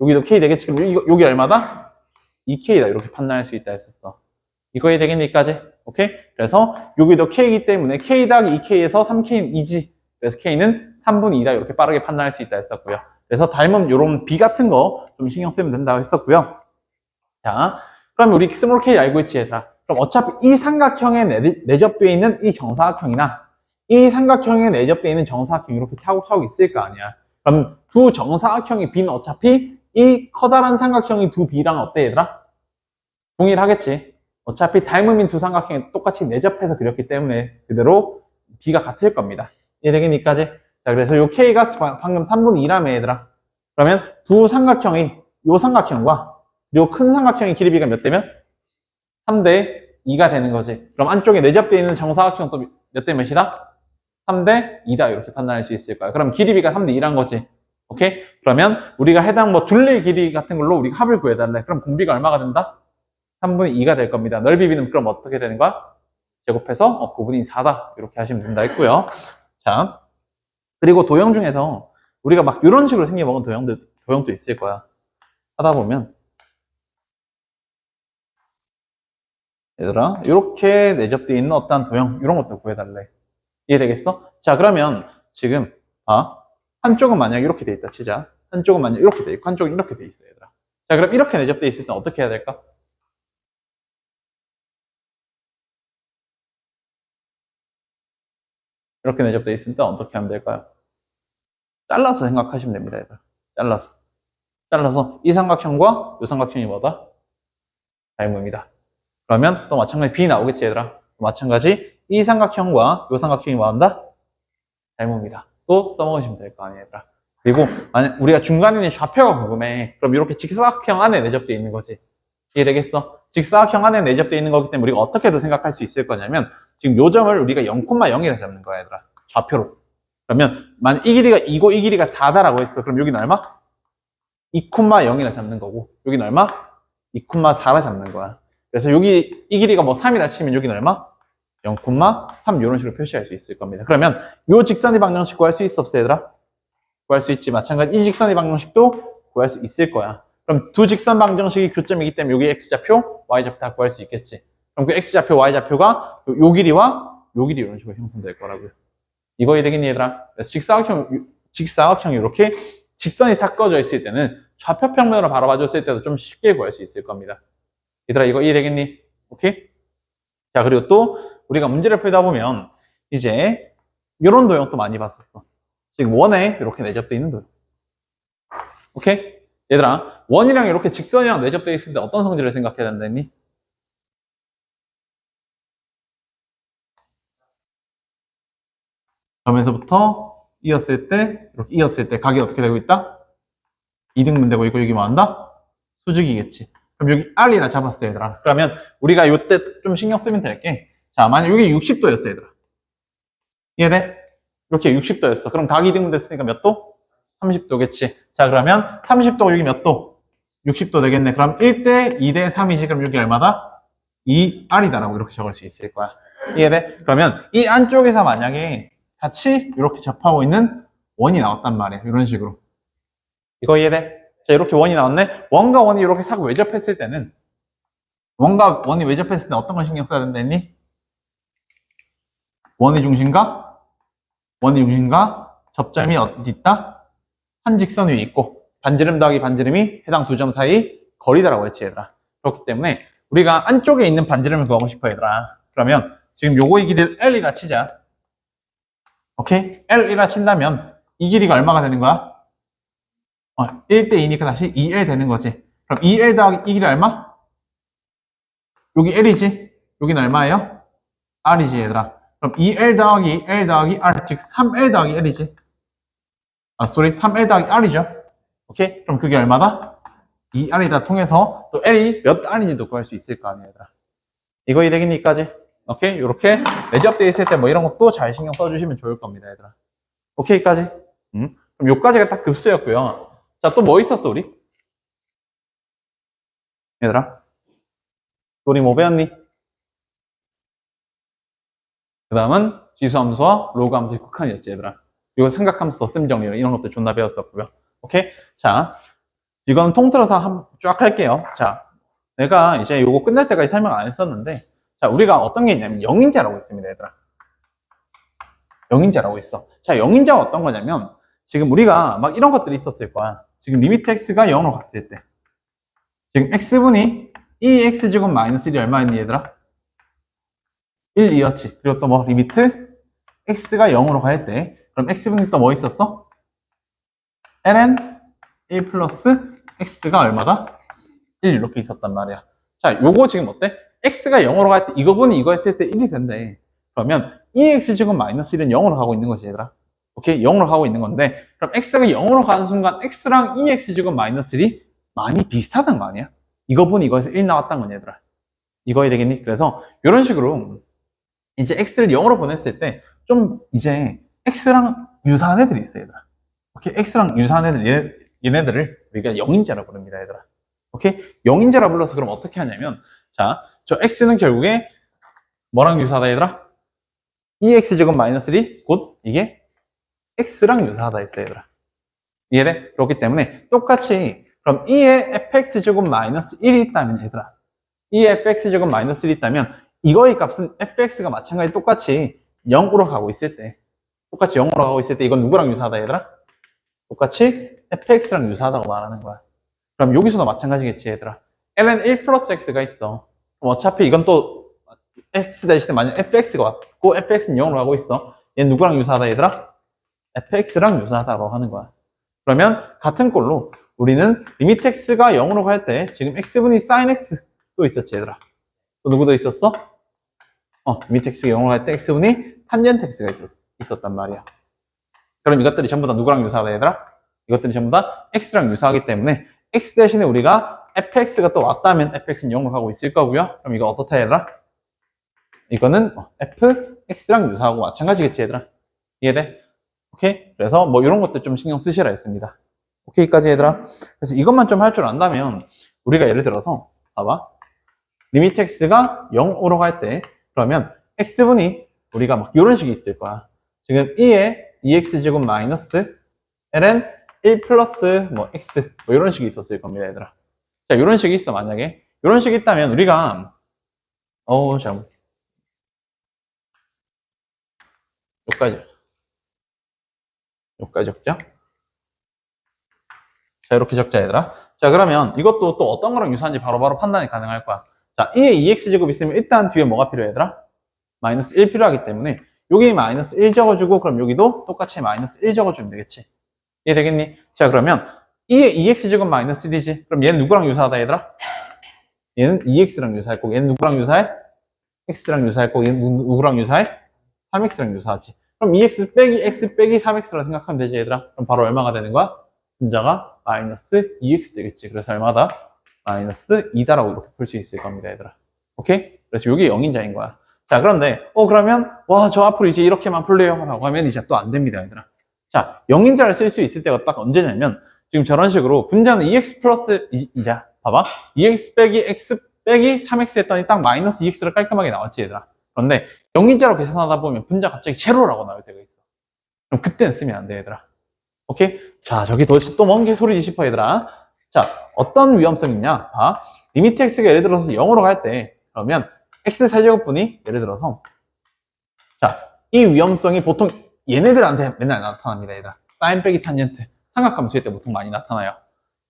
여기도 K 되겠지. 그럼 여기 얼마다? 2K다. 이렇게 판단할 수 있다 했었어. 이거 이해되겠니까지? 오케이? 그래서 여기도 K이기 때문에 K 더하기 2K에서 3K는 2지. 그래서 K는 3분의 2다. 이렇게 빠르게 판단할 수 있다 했었고요. 그래서 닮은 요런 B 같은 거 좀 신경 쓰면 된다고 했었고요. 자, 그러면 우리 스몰 K 알고 있지 얘들아? 그럼 어차피 이 삼각형에 내접되어 있는 이 정사각형이나 이 삼각형에 내접되어 있는 정사각형이 이렇게 차곡차곡 있을 거 아니야. 그럼 두 정사각형의 B는 어차피 이 커다란 삼각형의 두 B랑 어때 얘들아? 동일하겠지. 어차피 닮음인 두 삼각형이 똑같이 내접해서 그렸기 때문에 그대로 B가 같을 겁니다. 이해되겠니까지? 자, 그래서 요 K가 방금 3분의 2라며 얘들아. 그러면 두 삼각형이 요 삼각형과 요 큰 삼각형의 길이비가 몇 대면? 3대 2가 되는 거지. 그럼 안쪽에 내접되어 있는 정사각형 또 몇 대 몇이다? 3대 2다. 이렇게 판단할 수 있을 거야. 그럼 길이비가 3대 2란 거지. 오케이? 그러면 우리가 해당 뭐 둘레 길이 같은 걸로 우리가 합을 구해달래. 그럼 공비가 얼마가 된다? 3분의 2가 될 겁니다. 넓이비는 그럼 어떻게 되는 거야? 제곱해서 9분의 4다. 이렇게 하시면 된다 했고요. 자, 그리고 도형 중에서 우리가 막 이런 식으로 생겨먹은 도형도 있을 거야. 하다 보면 얘들아, 이렇게 내접되어 있는 어떠한 도형, 이런 것도 구해달래. 이해되겠어? 자, 그러면 지금 한쪽은 만약 이렇게 돼 있다 치자. 한쪽은 만약 이렇게 돼 있고 한쪽은 이렇게 돼 있어, 얘들아. 자, 그럼 이렇게 내접되어 있을 땐 어떻게 해야 될까? 이렇게 내접되어 있을 땐 어떻게 하면 될까요? 잘라서 생각하시면 됩니다, 얘들아. 잘라서 이 삼각형과 이 삼각형이 뭐다? 닮음이다. 그러면 또 마찬가지 B 나오겠지, 얘들아. 또 마찬가지 이 삼각형과 이 삼각형이 뭐한다? 닮음이다. 또 써먹으시면 될 거 아니에요, 얘들아. 그리고 만약 우리가 중간에 있는 좌표가 궁금해. 그럼 이렇게 직사각형 안에 내접되어 있는 거지. 이해되겠어? 직사각형 안에 내접되어 있는 거기 때문에 우리가 어떻게도 생각할 수 있을 거냐면 지금 요 점을 우리가 0,0이라 잡는 거야, 얘들아. 좌표로. 그러면 만약 이 길이가 2고 이 길이가 4다라고 했어. 그럼 여기는 얼마? 2,0이라 잡는 거고 여기는 얼마? 2,4라 잡는 거야. 그래서 여기 이 길이가 뭐 3이라 치면 여기는 얼마? 0,3 이런 식으로 표시할 수 있을 겁니다. 그러면 요 직선의 방정식 구할 수 있어 없어, 얘들아? 구할 수 있지. 마찬가지 이 직선의 방정식도 구할 수 있을 거야. 그럼 두 직선 방정식이 교점이기 때문에 여기 x좌표, y좌표 다 구할 수 있겠지. 그럼 그 x좌표, y좌표가 요 길이와 요 길이 이런 식으로 형성될 거라고요. 이거 이해되겠니, 얘들아? 그래서 직사각형이 이렇게 직선이 섞어져 있을 때는 좌표 평면으로 바라봐줬을 때도 좀 쉽게 구할 수 있을 겁니다. 얘들아, 이거 이해되겠니? 오케이? 자, 그리고 또 우리가 문제를 풀다 보면 이제 이런 도형도 많이 봤었어. 지금 원에 이렇게 내접되어 있는 도형. 오케이? 얘들아, 원이랑 이렇게 직선이랑 내접되어 있을 때 어떤 성질을 생각해야 된다니? 점에서부터 이었을 때, 이렇게 이었을 때 각이 어떻게 되고 있다? 이등분 되고 있고 여기 뭐 한다? 수직이겠지. 그럼 여기 R이라 잡았어, 얘들아. 그러면 우리가 이때 좀 신경 쓰면 될 게, 자, 만약 여기 60도였어, 얘들아. 이해돼? 이렇게 60도였어. 그럼 각이 이등분 됐으니까 몇 도? 30도겠지. 자, 그러면 30도가 여기 몇 도? 60도 되겠네. 그럼 1대 2대 3이지. 그럼 여기 얼마다? 2R이다라고 이렇게 적을 수 있을 거야. 이해돼? 그러면 이 안쪽에서 만약에 같이 이렇게 접하고 있는 원이 나왔단 말이야. 이런 식으로. 이거 이해돼? 자, 이렇게 원이 나왔네. 원과 원이 이렇게 싹 외접했을 때는 원과 원이 외접했을 때 어떤 걸 신경 써야 된다 했니? 원의 중심과 접점이 어디 있다? 한 직선 위에 있고 반지름 더하기 반지름이 해당 두 점 사이 거리다라고 했지, 얘들아. 그렇기 때문에 우리가 안쪽에 있는 반지름을 구하고 싶어, 얘들아. 그러면 지금 요거의 길이를 L이라 치자. 오케이? L이라 친다면 이 길이가 얼마가 되는 거야? 1대 2니까 다시 2L 되는 거지. 그럼 2L 더하기 이 길이 얼마? 여기 L이지? 여기는 얼마예요? R이지, 얘들아. 그럼 2L 더하기 L 더하기 R, 즉 3L 더하기 L이지. 3L 더하기 R이죠. 오케이? 그럼 그게 얼마다? 2R이다 통해서 또 L이 몇 R인지도 구할 수 있을 거 아니야, 얘들아. 이거 이되겠니까지? 오케이? 이렇게 매접되어 있을 때 뭐 이런 것도 잘 신경 써주시면 좋을 겁니다, 얘들아. 오케이까지? 그럼 요까지가 딱 급수였고요. 자, 또 뭐 있었어, 우리? 얘들아? 우리 뭐 배웠니? 그 다음은 지수함수와 로그함수의 극한이었지, 얘들아. 그리고 삼각함수, 셈 정리 이런 것도 존나 배웠었고요. 오케이? 자, 이건 통틀어서 쫙 할게요. 자, 내가 이제 요거 끝날 때까지 설명 안 했었는데, 자, 우리가 어떤 게 있냐면 영인자라고 있습니다, 얘들아. 영인자라고 있어. 자, 영인자가 어떤 거냐면 지금 우리가 막 이런 것들이 있었을 거야. 지금 리미트 x가 0으로 갔을 때 지금 x분이 2x제곱 마이너스 1이 얼마였니, 얘들아? 1, 2였지. 그리고 또 뭐 리미트 x가 0으로 갈 때 그럼 x분이 또 뭐 있었어? ln 1 플러스 x가 얼마다? 1 이렇게 있었단 말이야. 자, 요거 지금 어때? x가 0으로 갈 때 이거분이 이거 했을 때 1이 된대. 그러면 2x제곱 마이너스 1은 0으로 가고 있는 거지, 얘들아. 오케이? 0으로 가고 있는 건데 그럼 x가 0으로 가는 순간 x랑 2x제곱 마이너스 1이 많이 비슷하단 말이야. 이거분 이거에서 1 나왔단 거냐, 얘들아. 이거야 되겠니? 그래서 이런 식으로 이제 x를 0으로 보냈을 때 좀 이제 x랑 유사한 애들이 있어, 얘들아. 오케이? x랑 유사한 애들, 얘네들을 우리가 영인자라고 부릅니다, 얘들아. 오케이? 영인자라 불러서 그럼 어떻게 하냐면 자, 저 x는 결국에 뭐랑 유사하다 얘들아? 2x제곱 마이너스 1이 곧 이게 x랑 유사하다 했어 얘들아. 이해돼? 그렇기 때문에 똑같이 그럼 2의 fx제곱 마이너스 1이 있다면 얘들아 2의 fx제곱 마이너스 1이 있다면 이거의 값은 fx가 마찬가지 똑같이 0으로 가고 있을 때 똑같이 0으로 가고 있을 때 이건 누구랑 유사하다 얘들아? 똑같이 fx랑 유사하다고 말하는 거야. 그럼 여기서도 마찬가지겠지 얘들아. ln 1 플러스 x가 있어. 그럼 어차피 이건 또 x 대신에 만약 fx가 왔고 fx는 0으로 가고 있어. 얘는 누구랑 유사하다 얘들아? fx랑 유사하다고 하는 거야. 그러면 같은 꼴로 우리는 리미트 x가 0으로 갈 때 지금 x분이 sin x 또 있었지 얘들아. 또 누구도 있었어? 리미트 x가 0으로 갈 때 x분이 탄젠트 x가 있었단 말이야. 그럼 이것들이 전부 다 누구랑 유사하다 얘들아? 이것들이 전부 다 x랑 유사하기 때문에 x 대신에 우리가 fx가 또 왔다면 fx는 0으로 가고 있을 거고요. 그럼 이거 어떻다 얘들아? 이거는 fx랑 유사하고 마찬가지겠지 얘들아. 이해돼? 오케이? 그래서 뭐 이런 것들 좀 신경 쓰시라 했습니다. 오케이까지 얘들아. 그래서 이것만 좀 할 줄 안다면 우리가 예를 들어서 봐봐. 리미트 x가 0으로 갈 때 그러면 x분이 우리가 막 이런 식이 있을 거야. 지금 2에 2x제곱 마이너스 ln 1 플러스 뭐 x 뭐 이런 식이 있었을 겁니다 얘들아. 자 이런 식이 있어 만약에 이런 식이 있다면 우리가 잘못 여기까지 적자. 자 이렇게 적자 얘들아. 자 그러면 이것도 또 어떤 거랑 유사한지 바로바로 판단이 가능할 거야. 자 2에 2x제곱 있으면 일단 뒤에 뭐가 필요해 얘들아? 마이너스 1 필요하기 때문에 여기 마이너스 1 적어주고 그럼 여기도 똑같이 마이너스 1 적어주면 되겠지. 이해되겠니? 자 그러면 2에 2x제곱 마이너스 1이지. 그럼 얘는 누구랑 유사하다 얘들아? 얘는 2x랑 유사할 거고 얘는 누구랑 유사해? x랑 유사할 거고 얘는 누구랑 유사해? 3x랑 유사하지. 그럼 2x 빼기 x 빼기 3x라 생각하면 되지 얘들아. 그럼 바로 얼마가 되는 거야? 분자가 마이너스 2x 되겠지. 그래서 얼마다? 마이너스 2다라고 이렇게 풀 수 있을 겁니다 얘들아. 오케이? 그래서 이게 0인자인 거야. 자 그런데 그러면 와 저 앞으로 이제 이렇게만 풀래요 라고 하면 이제 또 안 됩니다 얘들아. 자 0인자를 쓸 수 있을 때가 딱 언제냐면 지금 저런 식으로 분자는 2x 플러스 이자 봐봐 2x 빼기 x 빼기 3x 했더니 딱 마이너스 2x로 깔끔하게 나왔지 얘들아. 그런데 0인자로 계산하다 보면 분자 갑자기 제로라고 나올 때가 있어. 그럼 그때는 쓰면 안 돼 얘들아. 오케이? 자 저기 도대체 또 뭔 개소리지 싶어 얘들아. 자 어떤 위험성이 있냐 봐. 리미트 x가 예를 들어서 0으로 갈 때 그러면 x 세제곱분이 예를 들어서 자 이 위험성이 보통 얘네들한테 맨날 나타납니다 얘들아. 사인 빼기 탄젠트 삼각함수일 때 보통 많이 나타나요.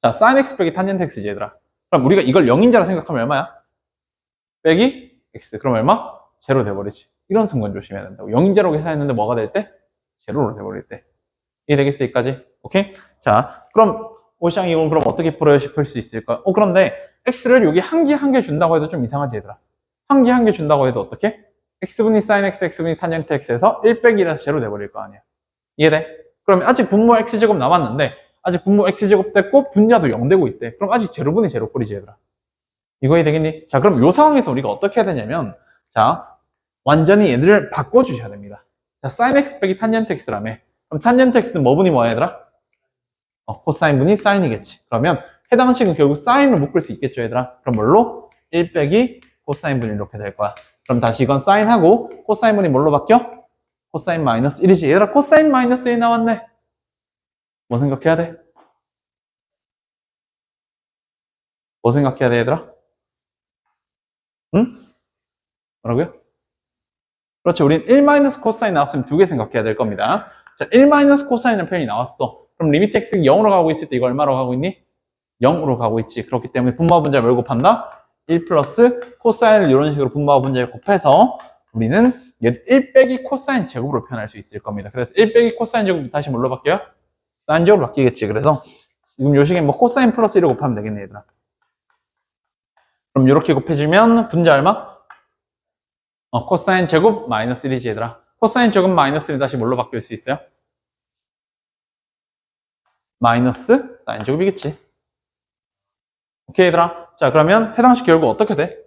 자 사인 x 빼기 탄젠트 x지 얘들아. 그럼 우리가 이걸 0인자라 생각하면 얼마야? 빼기 x 그럼 얼마? 제로 돼버리지. 이런 순간 조심해야 된다고. 0인자로 계산했는데 뭐가 될 때? 제로로 돼버릴 때. 이해되겠어 여기까지? 오케이? 자 그럼 오시앙 이건 그럼 어떻게 풀 수 있을까? 그런데 x를 여기 한 개 준다고 해도 좀 이상하지 얘들아. 한 개 준다고 해도 어떻게? x분이 sin x, x분이 탄젠트 x에서 1 빼기 1에서 제로 돼버릴 거 아니야. 이해돼? 그러면 아직 분모 x제곱 남았는데 아직 분모 x제곱 됐고 분자도 0 되고 있대. 그럼 아직 제로분이 제로꼴이지 얘들아. 이거 이해되겠니? 자 그럼 이 상황에서 우리가 어떻게 해야 되냐면 자 완전히 얘들을 바꿔주셔야 됩니다. 자 sin x 빼기 탄젠트 x라며. 그럼 탄젠트 x는 뭐분이 뭐야 얘들아? 코사인 분이 사인이겠지. 그러면 해당 식은 결국 사인을 묶을 수 있겠죠 얘들아. 그럼 뭘로? 1 빼기 코사인 분이 이렇게 될 거야. 그럼 다시 이건 사인하고 코사인 분이 뭘로 바뀌어? 코사인 마이너스 1이지. 얘들아 코사인 마이너스 1 나왔네. 뭐 생각해야 돼? 뭐 생각해야 돼 얘들아? 응? 뭐라고요? 그렇지. 우린 1 마이너스 코사인 나왔으면 두 개 생각해야 될 겁니다. 자, 1 마이너스 코사인의 표현이 나왔어. 그럼 리미트 x가 0으로 가고 있을 때 이거 얼마로 가고 있니? 0으로 가고 있지. 그렇기 때문에 분모와 분자를 뭘 곱한다? 1 플러스 코사인을 이런 식으로 분모와 분자를 곱해서 우리는 1 빼기 코사인 제곱으로 표현할 수 있을 겁니다. 그래서 1 빼기 코사인 제곱이 다시 뭘로 바뀌어요? 사인 제곱으로 바뀌겠지. 그래서 지금 요 식에 뭐 코사인 플러스 1을 곱하면 되겠네 얘들아. 그럼 이렇게 곱해주면 분자 얼마? 코사인 제곱 마이너스 1이지 얘들아. 코사인 제곱 마이너스 1이 다시 뭘로 바뀔 수 있어요? 마이너스 사인 제곱이겠지. 오케이 얘들아. 자 그러면 해당식 결국 어떻게 돼?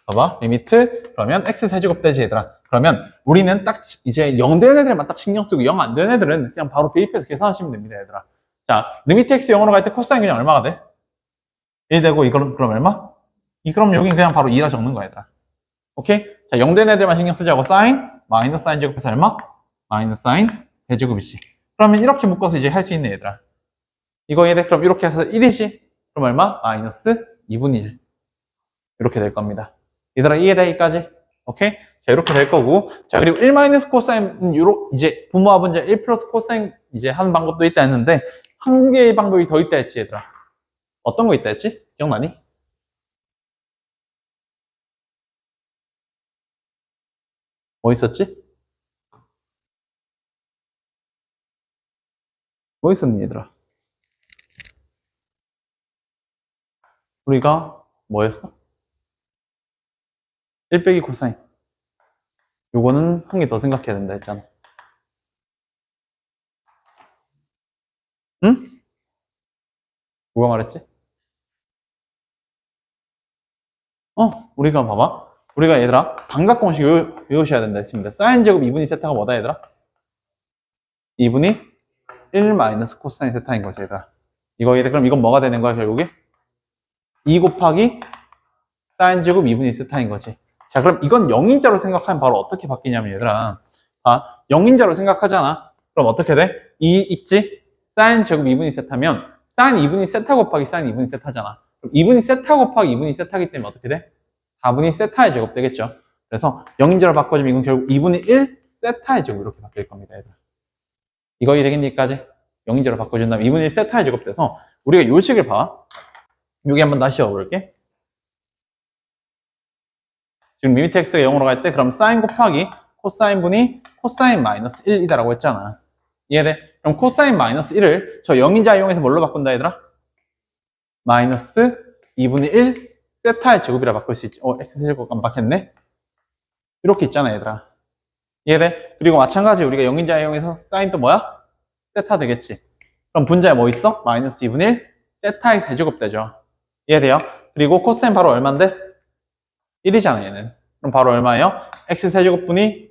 봐봐 리미트 그러면 x 세제곱 되지 얘들아. 그러면 우리는 딱 이제 0 되는 애들만 딱 신경 쓰고 0 안 되는 애들은 그냥 바로 대입해서 계산하시면 됩니다 얘들아. 자 리미트 x 0으로 갈 때 코사인 그냥 얼마가 돼? 1 되고 이거는 그럼 얼마? 그럼 여긴 그냥 바로 2라 적는 거야 얘들아. 오케이? 자, 0 된 애들만 신경 쓰자고. 사인, 마이너스 사인 제곱해서 얼마? 마이너스 사인 세제곱이지. 그러면 이렇게 묶어서 이제 할 수 있네, 얘들아. 이거 얘들 그럼 이렇게 해서 1이지. 그럼 얼마? 마이너스 2분의 1. 이렇게 될 겁니다. 얘들아, 이해되기까지? 오케이? 자, 이렇게 될 거고. 자, 그리고 1 마이너스 코사인, 이제 분모와 분자 1 플러스 코사인 이제 하는 방법도 있다 했는데, 한 개의 방법이 더 있다 했지, 얘들아. 어떤 거 있다 했지? 기억나니? 뭐 있었지? 뭐 있었니, 얘들아? 우리가 뭐였어? 1 빼기 코사인. 요거는 한 개 더 생각해야 된다 했잖아. 응? 누가 말했지? 우리가 봐봐. 우리가 얘들아, 반각공식 외우셔야 된다 했습니다. 사인 제곱 2분의 세타가 뭐다, 얘들아? 2분의 1 마이너스 코사인 세타인 거지, 얘들아. 이거 얘들 그럼 이건 뭐가 되는 거야, 결국에? 2 곱하기 사인 제곱 2분의 세타인 거지. 자, 그럼 이건 0인자로 생각하면 바로 어떻게 바뀌냐면, 얘들아. 0인자로 생각하잖아. 그럼 어떻게 돼? 2 있지? 사인 제곱 2분의 세타면 사인 2분의 세타 곱하기 사인 2분의 세타잖아. 그럼 2분의 세타 곱하기 2분의 세타기 때문에 어떻게 돼? 4분의 세타의 제곱 되겠죠. 그래서 0인자로 바꿔주면 이건 결국 2분의 1 세타의 제곱 이렇게 바뀔 겁니다, 얘들아. 이거 이해되겠니까지? 0인자로 바꿔준다면 2분의 1 세타의 제곱 돼서 우리가 요 식을 봐. 여기 한번 다시 씌워볼게. 지금 리미트 x가 0으로 갈 때 그럼 사인 곱하기 코사인 분이 코사인 마이너스 1이다라고 했잖아. 이해돼? 그럼 코사인 마이너스 1을 저 0인자 이용해서 뭘로 바꾼다, 얘들아? 마이너스 2분의 1 세타의 제곱이라 바꿀 수 있지. x제곱 깜빡했네. 이렇게 있잖아, 얘들아. 이해돼? 그리고 마찬가지 우리가 0인자 이용해서 사인 또 뭐야? 세타 되겠지. 그럼 분자에 뭐 있어? 마이너스 2분의 1 세타의 세제곱 되죠. 이해돼요? 그리고 코사인 바로 얼만데? 1이잖아, 얘는. 그럼 바로 얼마예요? x 세제곱분이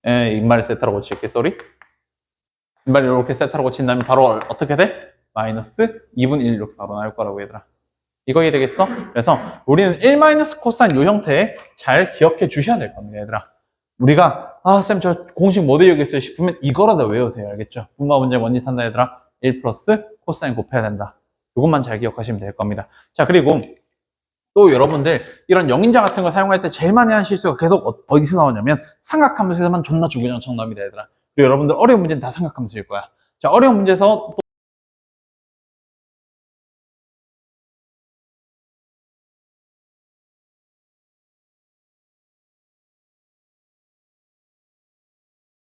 인말을 세타로 고칠게, 쏘리. 인말을 이렇게 세타로 고친다면 바로 어떻게 돼? 마이너스 2분의 1 이렇게 바로 나올 거라고, 얘들아. 이거 이해되겠어? 그래서 우리는 1 마이너스 코사인 요 형태 잘 기억해 주셔야 될 겁니다, 얘들아. 우리가 쌤 저 공식 못 외우겠어요 싶으면 이거라도 외우세요. 알겠죠? 분모 문제 원리 탄다, 얘들아. 1 플러스 코사인 곱해야 된다. 이것만 잘 기억하시면 될 겁니다. 자, 그리고 또 여러분들 이런 영인자 같은 거 사용할 때 제일 많이 하는 실수가 계속 어디서 나오냐면 삼각함수에서만 존나 주구장창 나옵니다, 얘들아. 그리고 여러분들 어려운 문제는 다 삼각함수일 거야. 자, 어려운 문제에서 또